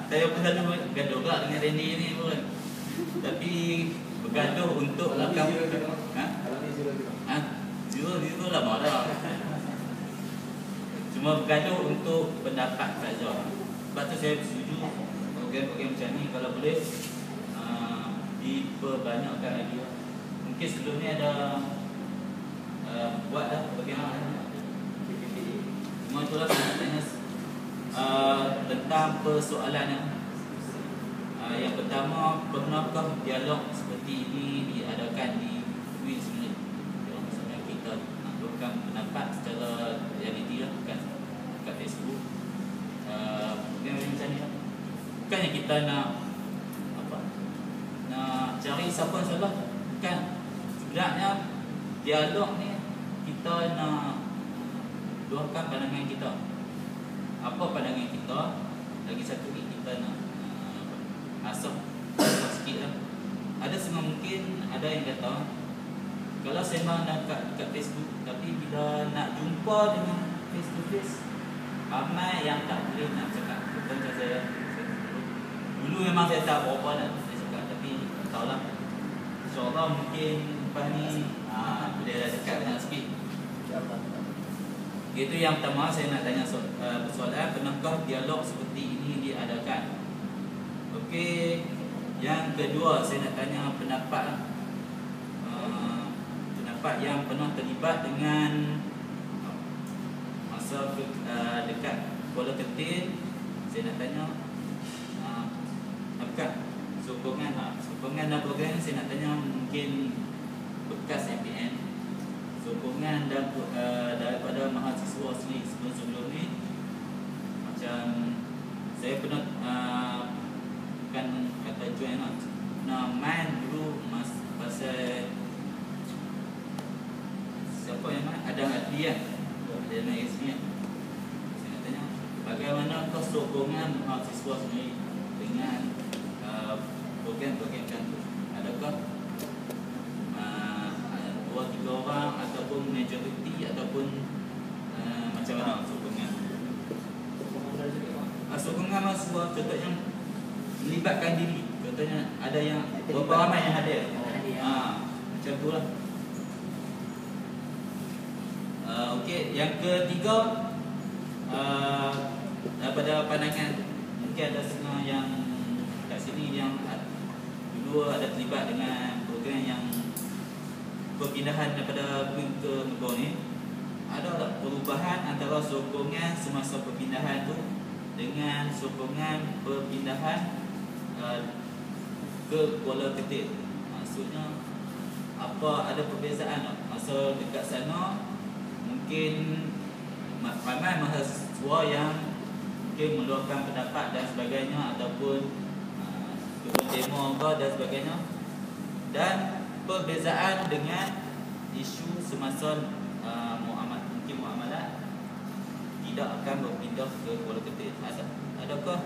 Saya pun selalu bergaduh juga dengan Randy ni pun. Tapi bergaduh untuk lakam. Zero lama dah. Cuma bergaduh untuk pendapat saja. Sebab tu saya setuju program-program macam ni kalau boleh diperbanyakkan lagi. Mungkin sebelum ni ada buat dah bagaimana. Cuma itulah saya nak tanya tentang persoalannya. Yang pertama, pernahkah dialog seperti ini diadakan di Queen sendiri? Maksudnya kita nak pendapat secara realiti lah, bukan kat Facebook. Mungkin macam ni lah. Bukannya kita nak cari siapa yang salah. Bukan. Sebenarnya dialog ni kita nak luahkan pandangan kita. Apa pandangan kita? Lagi satu ni kita nak asal sikit lah. Ada setengah mungkin ada yang kata kalau sembang kat Facebook, tapi bila nak jumpa dengan face to face, ramai yang tak boleh nak cakap. Contoh saya dulu memang saya tak berapa nak saya cakap, tapi tak tahulah. InsyaAllah mungkin lepas ni boleh dah dekat nak sikit. Itu yang pertama saya nak tanya soalan, pernahkah dialog seperti ini diadakan? Okey, yang kedua saya nak tanya pendapat yang pernah terlibat dengan masa dekat Kuala Ketin. Saya nak tanya sokongan dan program saya nak tanya mungkin bekas MPN, sokongan dan daripada mahasiswa sendiri sebelum ni. Macam saya pernah bukan kata join lah, pernah main dulu pasal siapa yang main? Adam Adli kan? Dia main SB kan? Saya nak tanya bagaimana sokongan mahasiswa sendiri dengan program-program macam tu? Adakah 2-3 orang ataupun majoriti ataupun macam mana sokongan? Sokongan mahasiswa contohnya melibatkan diri. Contohnya ada yang berapa ramai yang hadir. Macam tu lah. Okey, yang ketiga daripada pandangan mungkin ada setengah yang kat sini yang dulu ada terlibat dengan program yang perpindahan daripada Queen ke Megah ni. Ada tak perubahan antara sokongan semasa perpindahan tu dengan sokongan perpindahan ke Kuala Ketin? Maksudnya apa, ada perbezaan tak? Masa dekat sana mungkin ramai mahasiswa yang mungkin meluahkan pendapat dan sebagainya, ataupun turun demo dan sebagainya, dan perbezaan dengan isu semasa muamalat tidak akan berpindah ke Kuala Ketin. Adakah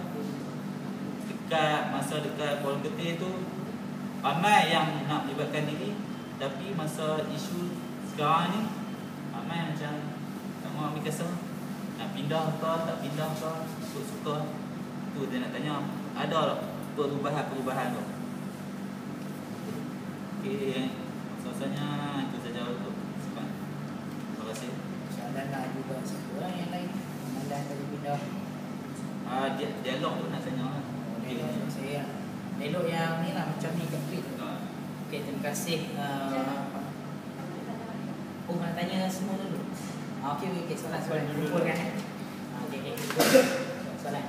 dekat Kuala Ketin tu ramai yang nak melibatkan diri, tapi masa isu sekarang ni ramai macam tak mau ambil kisah, nak pindah ke tak pindah ke, suka-suka. Tu dia nak tanya, ada perubahan-perubahan tu? Okey, rasanya itu saja untuk sekarang. Terima kasih. Soalan nak juga satu orang yang lain amalan dari pindah. Dialog tu nak tanya lah. Saya dialog yang ni lah, macam ni kat tweet. Okey, terima kasih. Nak tanya semua dulu. Okey, soalan kumpulkan. Okey. Soalan.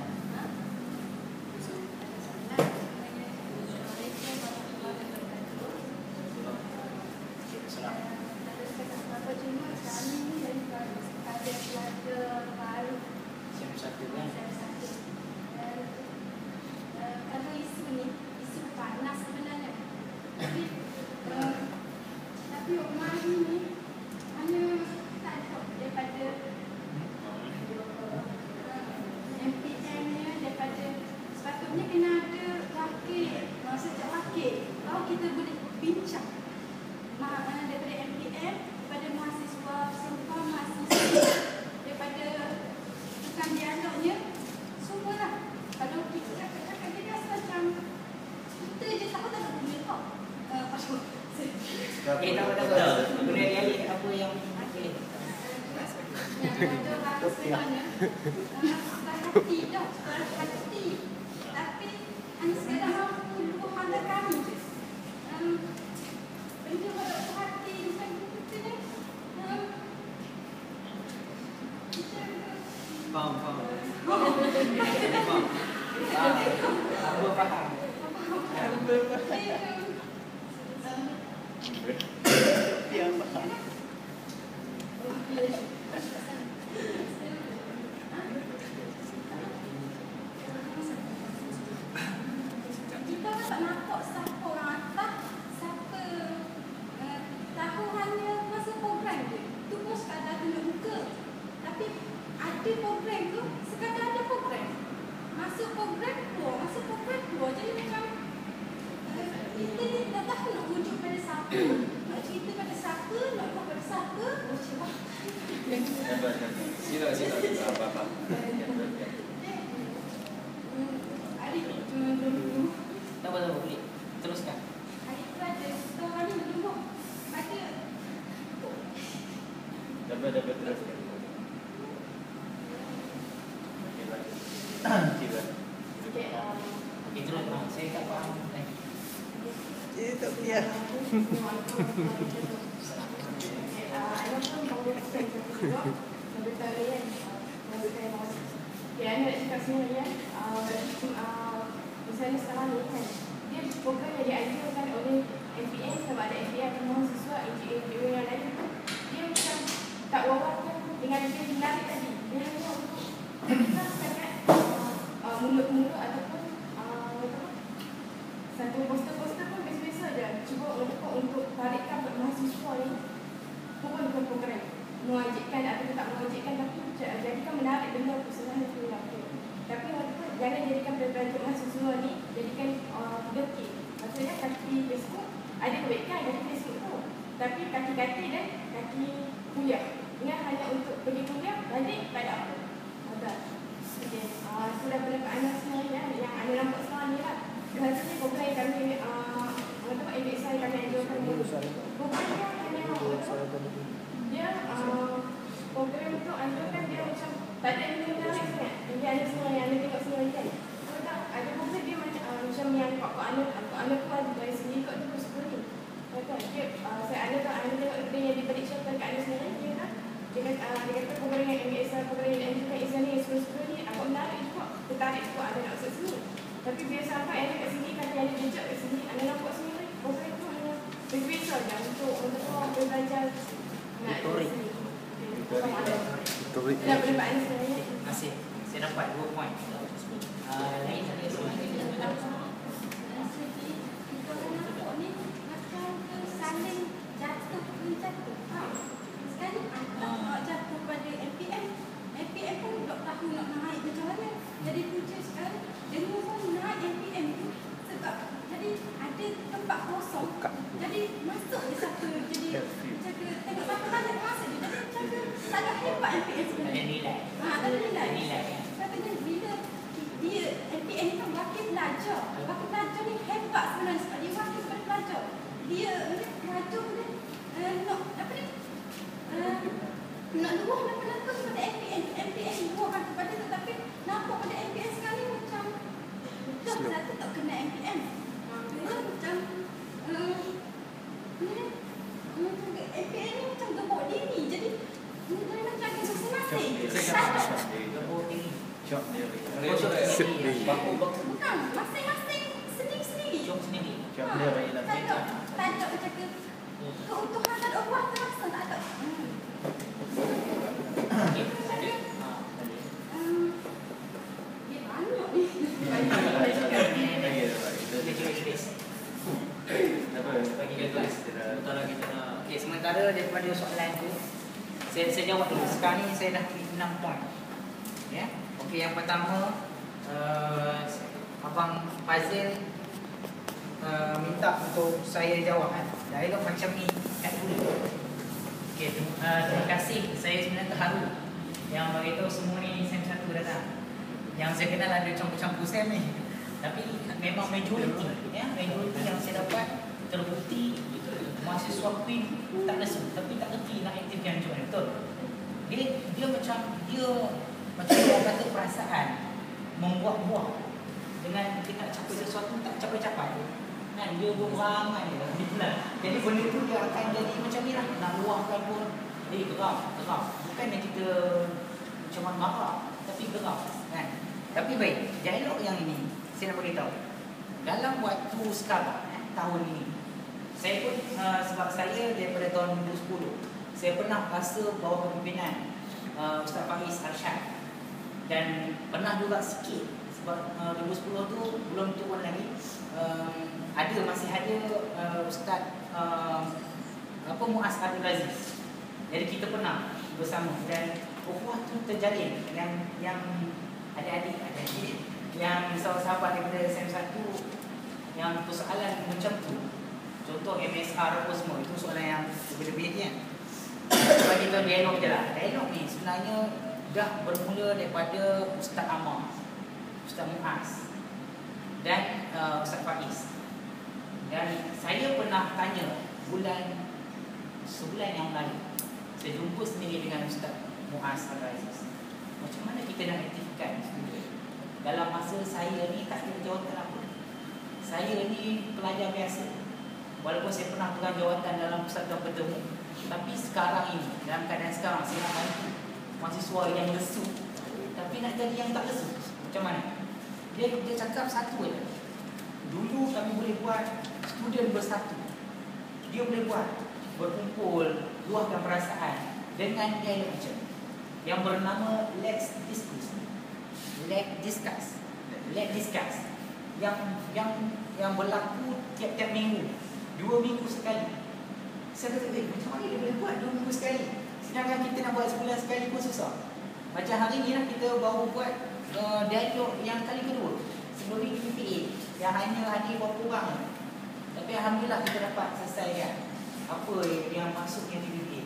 Tak apa. Boleh lihat apa yang okey. Tapi sekarang mampu lupakan kami. Benda pada hati macam itu ni. Faham. Apa faham? Yang faham. Kita kan tak nampak siapa orang atas, siapa tahu hanya masa program je. Tu pun sekadar tunjuk muka. Tapi ada program tu, sekadar ada program. Masuk program keluar. Jadi macam kita ni tak tahu nak rujuk pada siapa. Nak cerita pada siapa, nak buat pada siapa. Sila. Apa-apa. Adik, Tak apa, boleh. Teruskan. adik tu ada seorang ni duduk. Ada Dapat terus. Itu lah. Saya tak faham. Tak payah. Anak nak cakap sebenarnya misalnya sekarang ni kan, dia program yang diajarkan oleh MPN sama ada MPN atau mahasiswa NGO yang lain tu, dia macam tak wawarkan dengan dia menarik tadi. Dia hanya untuk kita sangat mulut-mulut ataupun satu poster-poster pun biasa-biasa je. Cuba untuk tarikkan mahasiswa ni bukan program mewajibkan atau tak mewajibkan, tapi jadikan menarik benda tu sebenarnya tu lah. Tapi jangan jadikan pelajar mahasiswa ni jadikan dirty. Maksudnya kaki Facebook ada kebaikan kaki Facebook tu, tapi kaki-kaki dan kaki kuliah. Ingat hanya untuk pergi kuliah, balik tak ada apa. Betul. Okay. Sudah pendapat anda sebenarnya yang anda nampak sekarang ni lah. Biasanya program yang kami MBSI kami ajukan program yang hanya dia program tu anjukan dia macam tak ada yang menarik sangat. Jadi ada semua yang anda tengok semua kan. Kalau tak ada program dia macam yang kok anda pun dari sini kok tu suka ni. Betul. Dia anda tengok dia yang diberi contoh kat anda sendiri dia kan. Dia kata program yang MBSI program yang anjukan Islam ni suka ni agak menarik juga. Tertarik juga anda nak masuk sini. Tapi biar sampai anda kat sini kata anda jejak kat sini anda nampak sendiri program tu hanya berbeza je untuk belajar. Retorik. Nak pendapat anda sebenarnya. Terima kasih. Saya dapat 2 poin. Lain ada soalan lagi? Sekali jatuh pada MPM. MPM pun tak tahu nak naik macam mana. Jadi punca sekarang dia pun naik MPM tu sebab jadi ada tempat kosong. Jadi masuk je satu jadi jaga tengok siapa banyak masuk je. Jadi jaga sangat hebat MPM sebenarnya. Ada nilai. Ada nilai. Nilai. Katanya bila dia MPM ni kan wakil belajar. Wakil belajar ni hebat sebenarnya sebab dia wakil pada pelajar. Dia pelajar ni nak apa ni? Nak luah kenapa kepada MPN luahkan kepada tu, tapi nampak pada MPN sekarang ni macam dah satu tak kena MPN. Dia macam MPN ni macam gebok diri. Jadi dia macam agak masing-masing. Syok dia. Bukan, masing-masing sendiri-sendiri. Jom sendiri. Syok dia baiklah. Tak ada macam keutuhan, tak ada Allah terasa, tak ada. Okey. Ada. Dia banyak ni. Bagi ke kelas. Sementara kita nak. Okey, sementara daripada soalan tu saya jawab dulu. Sekarang ni saya dah pilih 6 poin. Ya. Okey, yang pertama Abang Fazil minta untuk saya jawab kan. Dialog macam ni kat dulu. Okey, terima kasih. Saya sebenarnya terharu yang beritahu semua ni SEM 1 datang. Yang saya kenal ada campur-campur SEM ni. Tapi memang majoriti ya, majoriti yang saya dapat terbukti mahasiswa Queen tak lesu tapi tak kerti nak aktifkan macam mana, betul? Dia macam orang kata perasaan membuat-buat dengan kita nak capai sesuatu tak capai-capai kan, dia beramai jadi benda tu dia akan jadi macam ni lah, nak luahkan pun geram bukan yang kita macam mana marah tapi geram kan. Tapi baik, dialog yang ini saya nak beritahu dalam waktu sekarang tahun ini saya pun sebab saya daripada tahun 2010 saya pernah rasa bawah kepimpinan Ustaz Faiz Arsyad dan pernah juga sikit sebab 2010 tu belum turun lagi masih ada Ustaz Muaz Abdul Aziz. Jadi kita pernah bersama dan ukhuwah tu terjalin yang adik-adik yang sahabat-sahabat daripada SM1 yang persoalan macam tu. Contoh MSR apa semua itu soalan yang lebih-lebih kan. Sebab kita dialog je lah. Dialog ni sebenarnya dah bermula daripada Ustaz Amar, Ustaz Muaz dan Ustaz Faiz. Dan saya pernah tanya sebulan yang lalu saya jumpa sendiri dengan Ustaz Muaz Al-Aziz, macam mana kita nak aktifkan student dalam masa saya ni tak ada jawatan apa. Saya ni pelajar biasa walaupun saya pernah pegang jawatan dalam persatuan bertemu, tapi sekarang ini dalam keadaan sekarang saya nak bantu mahasiswa yang lesu tapi nak jadi yang tak lesu. Macam mana? Dia cakap satu je. Dulu kami boleh buat student bersatu. Dia boleh buat berkumpul, luahkan perasaan dengan dialog macam yang bernama Let's Discuss. Yang berlaku tiap-tiap minggu, 2 minggu sekali. Saya kata, macam mana dia boleh buat 2 minggu sekali? Sedangkan kita nak buat sebulan sekali pun susah. Macam hari ni lah kita baru buat dialog yang kali kedua sebelum ni PPA yang hanya hadir berapa orang. Tapi alhamdulillah kita dapat selesaikan apa yang masuknya di PPA.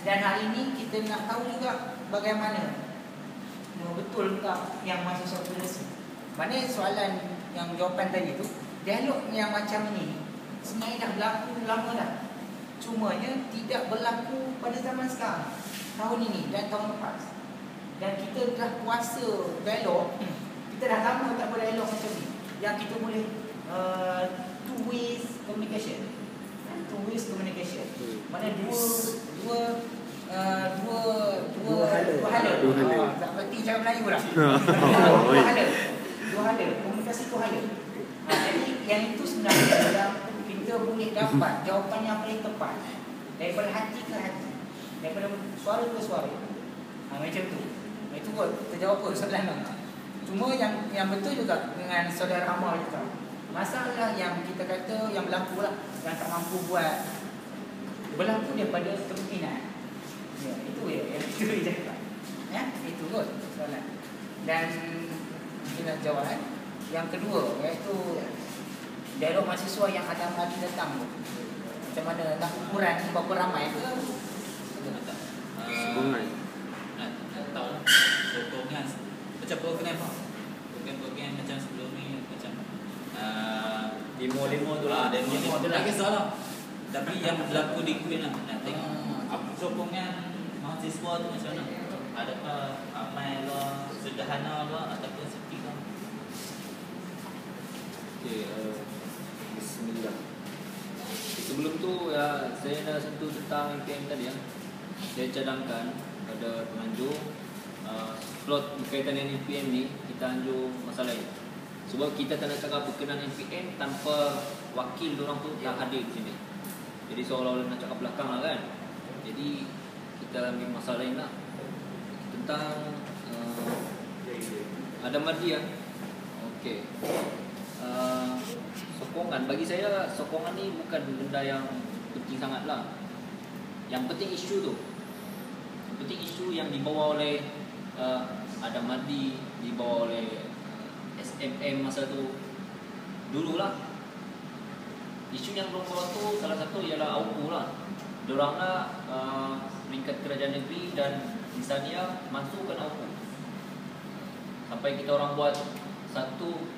Dan hari ini kita nak tahu juga bagaimana betul tak yang mahasiswa tulis. Mana soalan yang jawapan tadi tu, dialog yang macam ni sebenarnya dah berlaku lama dah. Cumanya tidak berlaku pada zaman sekarang, tahun ini dan tahun lepas. Dan kita dah kuasa dialog, kita dah lama tak berdialog macam ni. Yang kita boleh two ways communication. Mana dua hala. Tak berarti cara Melayu lah. Dua hala. Komunikasi tu hala. Jadi yang itu sebenarnya kita boleh dapat jawapan yang paling tepat daripada hati ke hati, daripada suara ke suara. Macam tu. Itu pun terjawab pun soalan. Cuma yang betul juga dengan saudara Amal juga. Masalah yang kita kata yang berlaku lah, yang tak mampu buat, berlaku daripada kepimpinan. Ya, itu yang kita cakap. Itu kot soalan. Dan kita nak jawab yang kedua, iaitu dialog mahasiswa yang ada hari datang tu. Macam mana nak ukuran berapa ramai ke? Sokongan. Nak tahu sokongan macam program macam sebelum ni macam demo tu lah, demo tu lah kisahlah. Tapi yang berlaku di Queen lah, nak tengok apa sokongan mahasiswa tu macam mana. Adakah ramai lah, sederhana lah ataupun sepi lah. Okay, bismillah. Sebelum tu ya, saya nak sentuh tentang MPM tadi ya. Saya cadangkan pada penganjur slot berkaitan dengan MPM ni kita anjur masalah ini. Sebab kita tak nak cakap berkenaan MPM tanpa wakil diorang tu tak hadir di sini. Jadi seolah-olah nak cakap belakang lah kan. Jadi kita ambil masalah ini lah tentang ada Madi ya. Okey. Sokongan, bagi saya sokongan ni bukan benda yang penting sangat lah. Yang penting isu tu. Yang penting isu yang dibawa oleh ada Madi, dibawa oleh SMM masa tu dululah. Isu yang belum bawa tu salah satu ialah AUPU lah. Diorang lah peringkat kerajaan negeri dan Insania masukkan AUPU. Sampai kita orang buat satu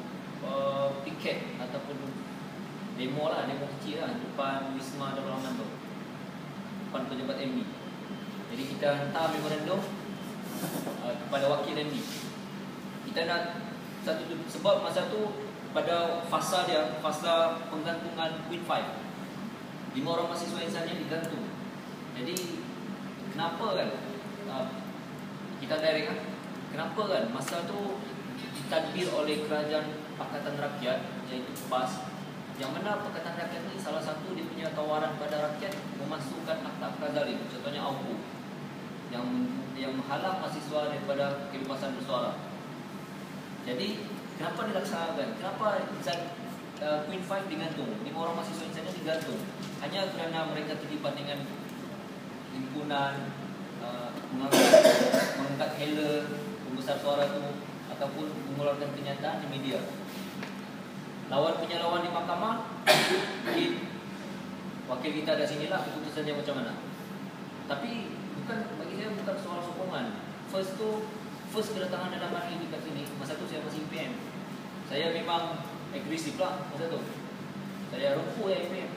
piket ataupun demo kecil lah depan Wisma Darul Aman tu, depan pejabat MD. Jadi kita hantar memorandum kepada wakil MD. Kita nak satu sebab masa tu pada fasa penggantungan Queen 5, 5 orang mahasiswa insannya digantung. Jadi kenapa kan kita direct kan, kenapa kan masa tu ditadbir oleh Kerajaan Pakatan Rakyat, iaitu PAS, yang mana Pakatan Rakyat ni salah satu dia punya tawaran pada rakyat memasukkan akta-akta zalim, contohnya AUKU yang menghalang mahasiswa daripada kebebasan bersuara. Jadi kenapa dilaksanakan? Kenapa Queen 5 digantung? 5 orang mahasiswa insannya digantung hanya kerana mereka terlibat dengan himpunan mengangkat healer pembesar suara tu ataupun mengeluarkan kenyataan di media. Lawan di mahkamah, mungkin wakil kita ada sinilah keputusannya macam mana. Tapi bagi saya bukan soal sokongan. First kedatangan Adam Malik dekat sini, masa tu saya masih PM. Saya memang agresif lah masa tu. Saya rumpuh PM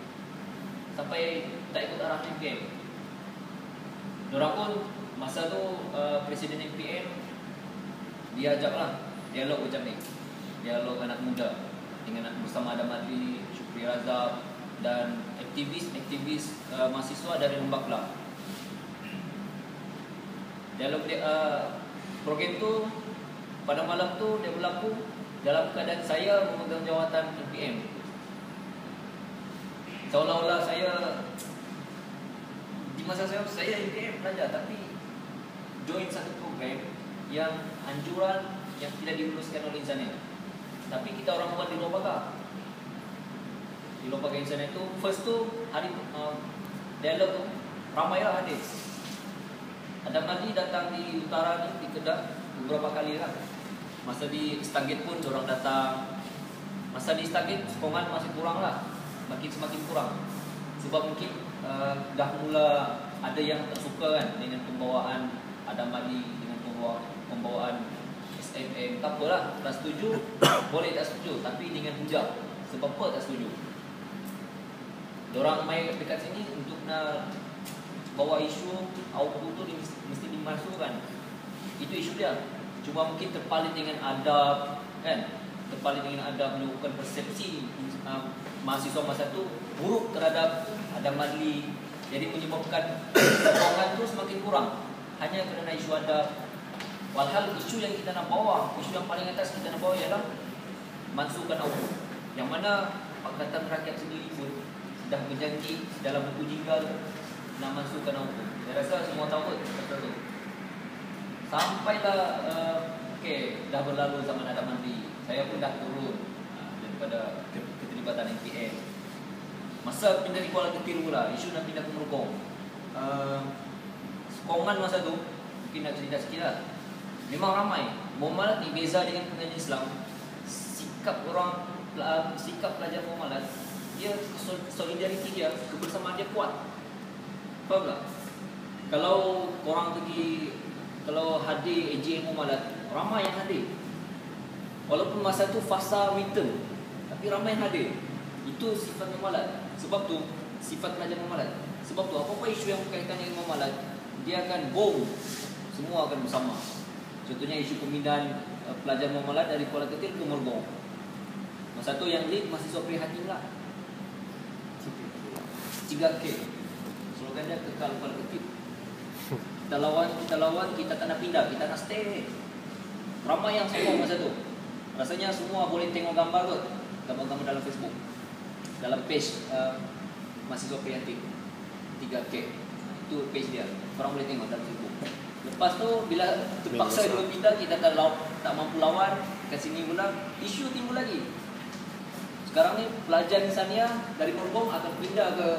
sampai tak ikut arah PM. Diorang pun masa tu Presiden MPM dia ajaklah dialog macam ni, dialog anak muda dengan bersama Adam Adli, Syukri Razak dan aktivis mahasiswa dari Lembakla. Dialog program tu pada malam tu dia berlaku dalam keadaan saya memegang jawatan MPM. Seolah-olah saya di masa saya MPM pelajar, tapi join satu program yang anjuran yang tidak diluluskan oleh insannya. Tapi kita orang buat di Lembaga. Di Lembaga Insannya itu first tu hari dialog tu ramailah hadir. Adam Malik datang di utara ni, di Kedah beberapa kali lah. Masa di Stagit pun orang datang. Masa di Stagit sokongan masih kurang lah, semakin kurang. Sebab mungkin dah mula ada yang tersuka kan dengan pembawaan Adam Malik, dengan pembawaan SMM. Tak apalah, tak setuju, boleh tak setuju, tapi dengan hujah. Sebab apa tak setuju? Diorang main dekat sini untuk nak bawa isu AUKU tu mesti dimasukkan. Itu isu dia. Cuma mungkin terpalit dengan adab kan, terpalit dengan adab, menyebabkan persepsi mahasiswa masa tu buruk terhadap Adam Malik. Jadi menyebabkan sokongan tu semakin kurang hanya kerana isu adab. Walhal isu yang kita nak bawa, isu yang paling atas kita nak bawa ialah masukkan AUKU, yang mana Pakatan Rakyat sendiri pun dah berjanji dalam buku jinggal nak masukkan AUKU. Saya rasa semua tahu kata tu. Sampailah dah berlalu zaman Adam Malik, saya pun dah turun daripada keterlibatan MPM. Masa pindah di Kuala Ketir pula, isu nak pindah ke Mergong. Sokongan masa tu, mungkin nak cerita sikit lah. Memang ramai. Muamalat ni beza dengan pengajian Islam. Sikap pelajar muamalat, dia solidariti dia, kebersamaan dia kuat. Faham tak? Kalau korang pergi, kalau hadir AJM muamalat, ramai yang hadir. Walaupun masa tu fasa winter, tapi ramai yang hadir. Itu sifat muamalat. Sebab tu sifat pelajar muamalat. Sebab tu apa-apa isu yang berkaitan dengan muamalat, dia akan boom, semua akan bersama. Contohnya isu pemindahan pelajar muamalat dari Kuala Ketir ke Mergong. Masa tu yang lead mahasiswa Prihatin lah, 3K. Slogan dia kekal Kuala Ketir. Kita lawan, kita tak nak pindah, kita nak stay. Ramai yang sokong masa tu. Rasanya semua boleh tengok gambar tu, gambar-gambar dalam Facebook, dalam page mahasiswa Prihatin 3K. Itu page dia, korang boleh tengok dalam Facebook. Lepas tu bila terpaksa dua pindah, kita tak mampu lawan, ke sini pula isu timbul lagi. Sekarang ni pelajar insania dari Mergong akan pindah ke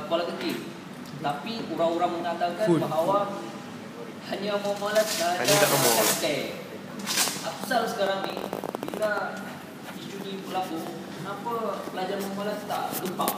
Kuala Ketir. Tapi orang-orang mengatakan bahawa hanya muamalat sahaja stay. Apasal sekarang ni bila isu ni berlaku, kenapa pelajar muamalat tak gempak?